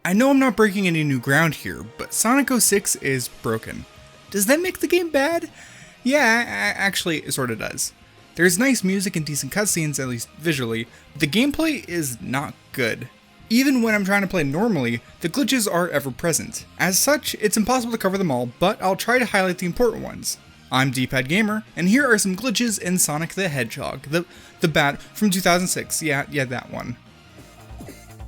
I know I'm not breaking any new ground here, but Sonic 06 is broken. Does that make the game bad? Yeah, actually it sorta does. There's nice music and decent cutscenes, at least visually, but the gameplay is not good. Even when I'm trying to play normally, the glitches are ever present. As such, it's impossible to cover them all, but I'll try to highlight the important ones. I'm DPadGamer, and here are some glitches in Sonic the Hedgehog, the bat from 2006, yeah, that one.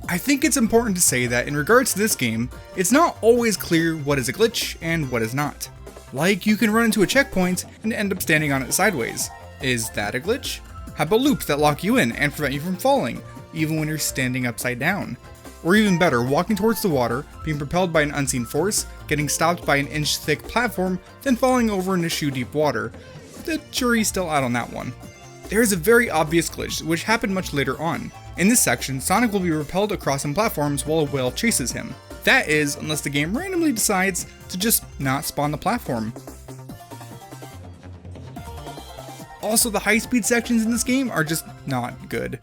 I think it's important to say that in regards to this game, it's not always clear what is a glitch and what is not. Like, you can run into a checkpoint and end up standing on it sideways. Is that a glitch? How about loops that lock you in and prevent you from falling, even when you're standing upside down? Or even better, walking towards the water, being propelled by an unseen force, getting stopped by an inch-thick platform, then falling over into shoe-deep water. The jury's still out on that one. There is a very obvious glitch, which happened much later on. In this section, Sonic will be repelled across some platforms while a whale chases him. That is, unless the game randomly decides to just not spawn the platform. Also, the high-speed sections in this game are just not good.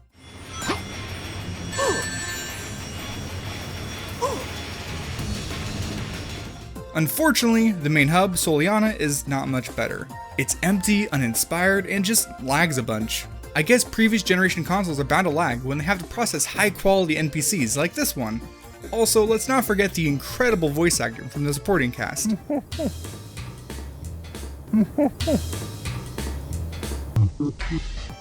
Unfortunately, the main hub, Soliana, is not much better. It's empty, uninspired, and just lags a bunch. I guess previous generation consoles are bound to lag when they have to process high-quality NPCs like this one. Also, let's not forget the incredible voice acting from the supporting cast.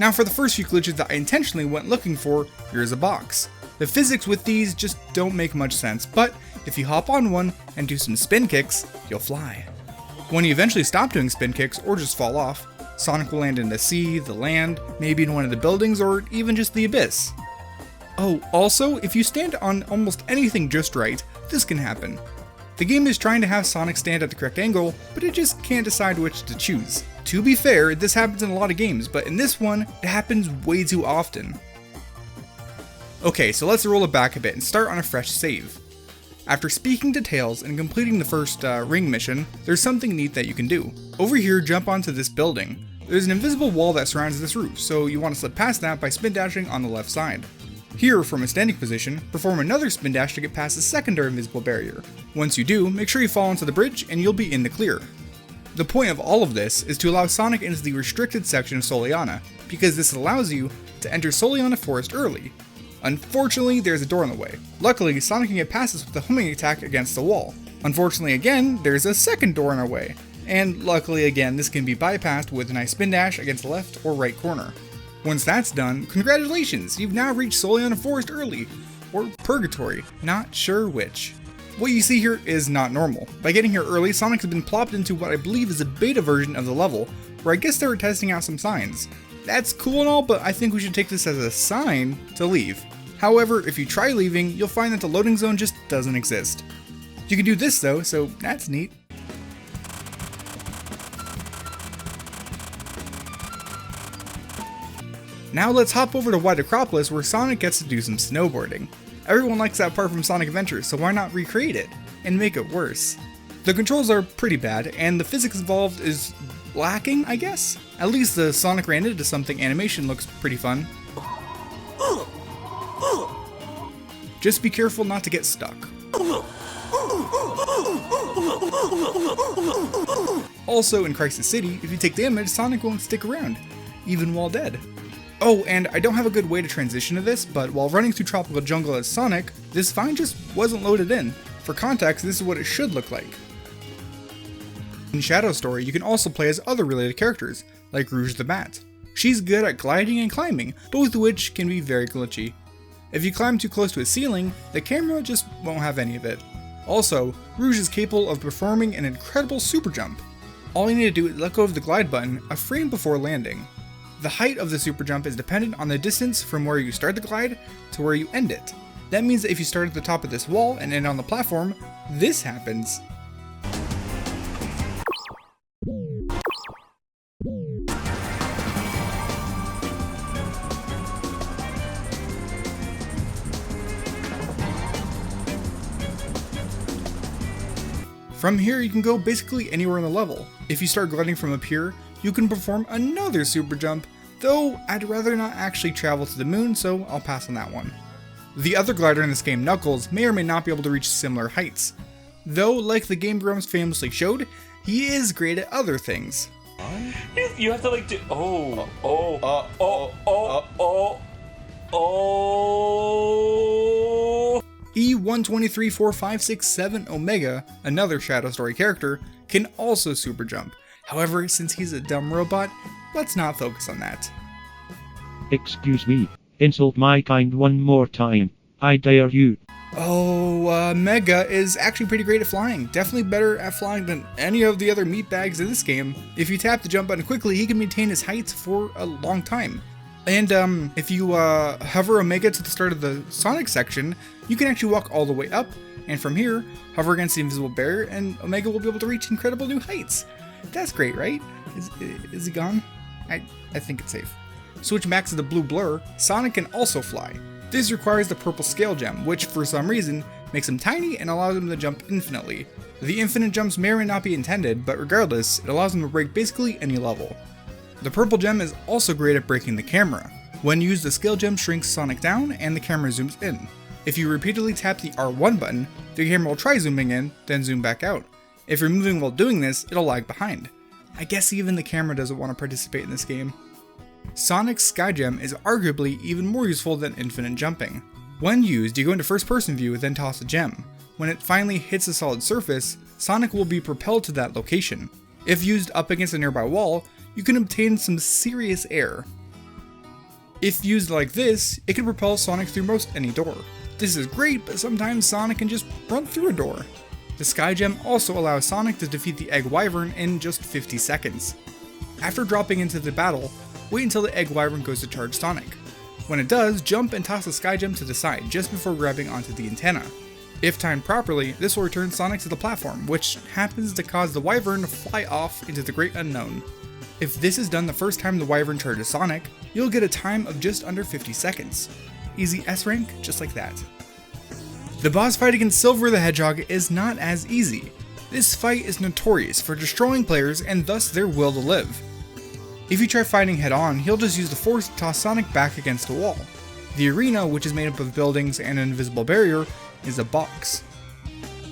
Now for the first few glitches that I intentionally went looking for, here's a box. The physics with these just don't make much sense, but if you hop on one and do some spin kicks, you'll fly. When you eventually stop doing spin kicks or just fall off, Sonic will land in the sea, the land, maybe in one of the buildings, or even just the abyss. Oh, also, if you stand on almost anything just right, this can happen. The game is trying to have Sonic stand at the correct angle, but it just can't decide which to choose. To be fair, this happens in a lot of games, but in this one, it happens way too often. Okay, so let's roll it back a bit and start on a fresh save. After speaking to Tails and completing the first ring mission, there's something neat that you can do. Over here, jump onto this building. There's an invisible wall that surrounds this roof, so you want to slip past that by spin dashing on the left side. Here, from a standing position, perform another spin dash to get past the secondary invisible barrier. Once you do, make sure you fall onto the bridge and you'll be in the clear. The point of all of this is to allow Sonic into the restricted section of Soliana, because this allows you to enter Soliana Forest early. Unfortunately, there's a door in the way. Luckily, Sonic can get past this with a homing attack against the wall. Unfortunately again, there's a second door in our way. And luckily again, this can be bypassed with a nice spin dash against the left or right corner. Once that's done, congratulations, you've now reached Soliana Forest early, or Purgatory, not sure which. What you see here is not normal. By getting here early, Sonic has been plopped into what I believe is a beta version of the level, where I guess they were testing out some signs. That's cool and all, but I think we should take this as a sign to leave. However, if you try leaving, you'll find that the loading zone just doesn't exist. You can do this though, so that's neat. Now let's hop over to White Acropolis where Sonic gets to do some snowboarding. Everyone likes that part from Sonic Adventure, so why not recreate it and make it worse? The controls are pretty bad, and the physics involved is lacking, I guess? At least the Sonic ran into something animation looks pretty fun. Just be careful not to get stuck. Also, in Crisis City, if you take damage, Sonic won't stick around, even while dead. Oh, and I don't have a good way to transition to this, but while running through Tropical Jungle as Sonic, this vine just wasn't loaded in. For context, this is what it should look like. In Shadow Story, you can also play as other related characters, like Rouge the Bat. She's good at gliding and climbing, both of which can be very glitchy. If you climb too close to a ceiling, the camera just won't have any of it. Also, Rouge is capable of performing an incredible super jump. All you need to do is let go of the glide button a frame before landing. The height of the super jump is dependent on the distance from where you start the glide to where you end it. That means that if you start at the top of this wall and end on the platform, this happens. From here, you can go basically anywhere in the level. If you start gliding from up here, you can perform another super jump, though I'd rather not actually travel to the moon, so I'll pass on that one. The other glider in this game, Knuckles, may or may not be able to reach similar heights. Though, like the Game Grumps famously showed, he is great at other things. You have to like do. E123456 Omega, another Shadow Story character, can also super jump. However, since he's a dumb robot, let's not focus on that. Excuse me, insult my kind one more time. I dare you. Oh, Mega is actually pretty great at flying. Definitely better at flying than any of the other meatbags in this game. If you tap the jump button quickly, he can maintain his heights for a long time. And if you hover Omega to the start of the Sonic section, you can actually walk all the way up, and from here, hover against the invisible barrier, and Omega will be able to reach incredible new heights. That's great, right? Is he gone? I think it's safe. Switching back to the blue blur, Sonic can also fly. This requires the purple scale gem, which for some reason makes him tiny and allows him to jump infinitely. The infinite jumps may or may not be intended, but regardless, it allows him to break basically any level. The purple gem is also great at breaking the camera. When used, the scale gem shrinks Sonic down and the camera zooms in. If you repeatedly tap the R1 button, the camera will try zooming in, then zoom back out. If you're moving while doing this, it'll lag behind. I guess even the camera doesn't want to participate in this game. Sonic's Sky Gem is arguably even more useful than infinite jumping. When used, you go into first person view, then toss a gem. When it finally hits a solid surface, Sonic will be propelled to that location. If used up against a nearby wall, you can obtain some serious air. If used like this, it can propel Sonic through most any door. This is great, but sometimes Sonic can just run through a door. The Sky Gem also allows Sonic to defeat the Egg Wyvern in just 50 seconds. After dropping into the battle, wait until the Egg Wyvern goes to charge Sonic. When it does, jump and toss the Sky Gem to the side just before grabbing onto the antenna. If timed properly, this will return Sonic to the platform, which happens to cause the Wyvern to fly off into the great unknown. If this is done the first time the Wyvern charges Sonic, you'll get a time of just under 50 seconds. Easy S rank, just like that. The boss fight against Silver the Hedgehog is not as easy. This fight is notorious for destroying players and thus their will to live. If you try fighting head on, he'll just use the force to toss Sonic back against a wall. The arena, which is made up of buildings and an invisible barrier, is a box.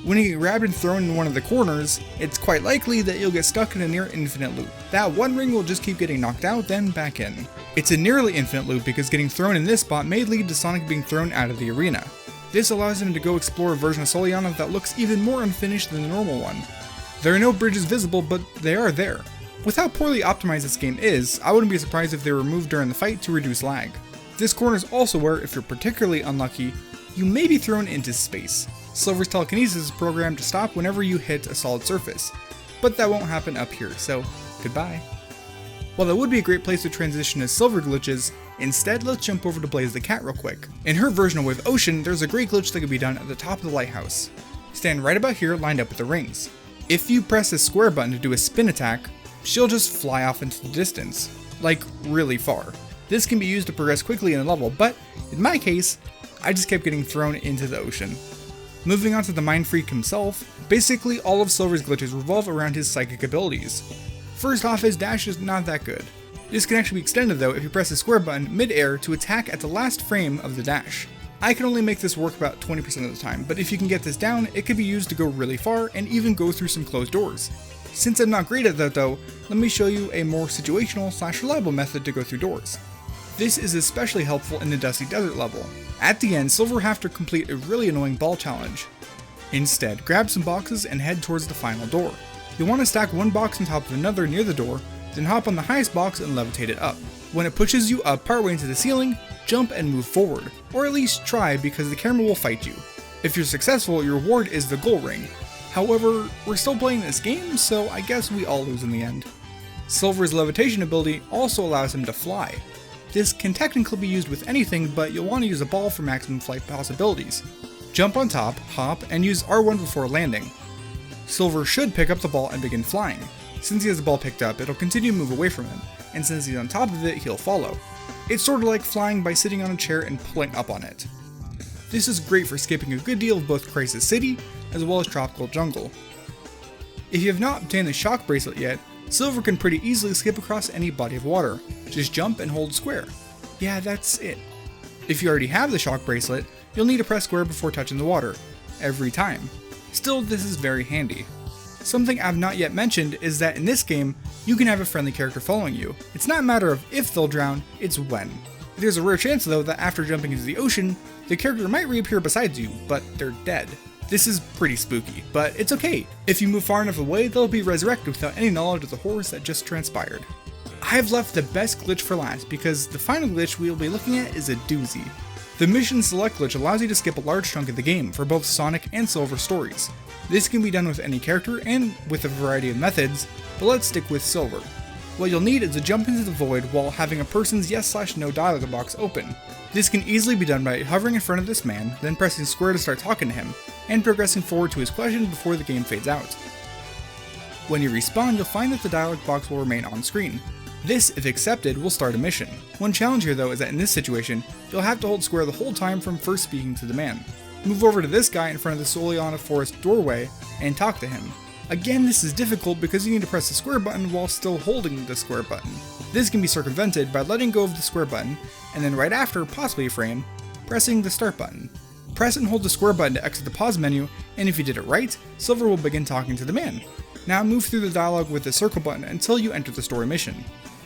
When you get grabbed and thrown in one of the corners, it's quite likely that you'll get stuck in a near infinite loop. That one ring will just keep getting knocked out, then back in. It's a nearly infinite loop because getting thrown in this spot may lead to Sonic being thrown out of the arena. This allows him to go explore a version of Soliana that looks even more unfinished than the normal one. There are no bridges visible, but they are there. With how poorly optimized this game is, I wouldn't be surprised if they were removed during the fight to reduce lag. This corner is also where, if you're particularly unlucky, you may be thrown into space. Silver's telekinesis is programmed to stop whenever you hit a solid surface, but that won't happen up here, so goodbye. While that would be a great place to transition to Silver glitches, instead let's jump over to Blaze the Cat real quick. In her version of Wave Ocean, there's a great glitch that can be done at the top of the lighthouse. Stand right about here lined up with the rings. If you press the square button to do a spin attack, she'll just fly off into the distance, like really far. This can be used to progress quickly in a level, but in my case, I just kept getting thrown into the ocean. Moving on to the Mind Freak himself, basically all of Silver's glitches revolve around his psychic abilities. First off, his dash is not that good. This can actually be extended though if you press the square button mid-air to attack at the last frame of the dash. I can only make this work about 20% of the time, but if you can get this down, it can be used to go really far and even go through some closed doors. Since I'm not great at that though, let me show you a more situational / reliable method to go through doors. This is especially helpful in the Dusty Desert level. At the end, Silver will have to complete a really annoying ball challenge. Instead, grab some boxes and head towards the final door. You'll want to stack one box on top of another near the door, then hop on the highest box and levitate it up. When it pushes you up partway into the ceiling, jump and move forward, or at least try because the camera will fight you. If you're successful, your reward is the goal ring. However, we're still playing this game, so I guess we all lose in the end. Silver's levitation ability also allows him to fly. This can technically be used with anything, but you'll want to use a ball for maximum flight possibilities. Jump on top, hop, and use R1 before landing. Silver should pick up the ball and begin flying. Since he has the ball picked up, it'll continue to move away from him, and since he's on top of it, he'll follow. It's sort of like flying by sitting on a chair and pulling up on it. This is great for skipping a good deal of both Crisis City, as well as Tropical Jungle. If you have not obtained the Shock Bracelet yet, Silver can pretty easily skip across any body of water. Just jump and hold square. Yeah, that's it. If you already have the Shock Bracelet, you'll need to press square before touching the water, every time. Still, this is very handy. Something I've not yet mentioned is that in this game, you can have a friendly character following you. It's not a matter of if they'll drown, it's when. There's a rare chance though that after jumping into the ocean, the character might reappear beside you, but they're dead. This is pretty spooky, but it's okay. If you move far enough away, they'll be resurrected without any knowledge of the horrors that just transpired. I have left the best glitch for last because the final glitch we will be looking at is a doozy. The Mission Select glitch allows you to skip a large chunk of the game for both Sonic and Silver stories. This can be done with any character and with a variety of methods, but let's stick with Silver. What you'll need is to jump into the void while having a person's yes/no dialog box open. This can easily be done by hovering in front of this man, then pressing square to start talking to him, and progressing forward to his question before the game fades out. When you respawn, you'll find that the dialog box will remain on screen. This, if accepted, will start a mission. One challenge here though is that in this situation, you'll have to hold square the whole time from first speaking to the man. Move over to this guy in front of the Soliana Forest doorway and talk to him. Again, this is difficult because you need to press the square button while still holding the square button. This can be circumvented by letting go of the square button, and then right after, possibly a frame, pressing the start button. Press and hold the square button to exit the pause menu, and if you did it right, Silver will begin talking to the man. Now move through the dialogue with the circle button until you enter the story mission.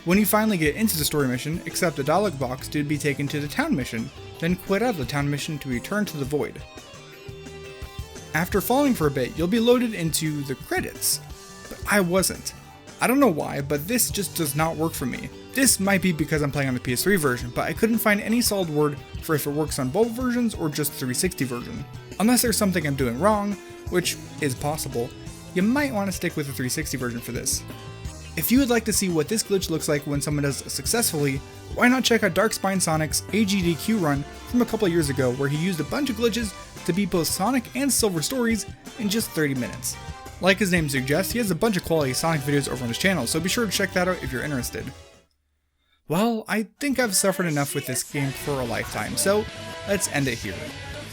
When you finally get into the story mission, accept the dialog box to be taken to the town mission, then quit out of the town mission to return to the void. After falling for a bit, you'll be loaded into the credits, but I wasn't. I don't know why, but this just does not work for me. This might be because I'm playing on the PS3 version, but I couldn't find any solid word for if it works on both versions or just the 360 version. Unless there's something I'm doing wrong, which is possible, you might want to stick with the 360 version for this. If you would like to see what this glitch looks like when someone does it successfully, why not check out DarkspinesSonic's AGDQ run from a couple years ago where he used a bunch of glitches to beat both Sonic and Silver stories in just 30 minutes. Like his name suggests, he has a bunch of quality Sonic videos over on his channel, so be sure to check that out if you're interested. Well, I think I've suffered enough with this game for a lifetime, so let's end it here.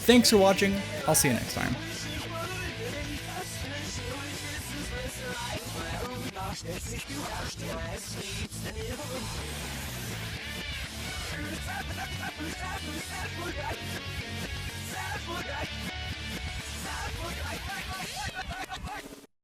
Thanks for watching, I'll see you next time.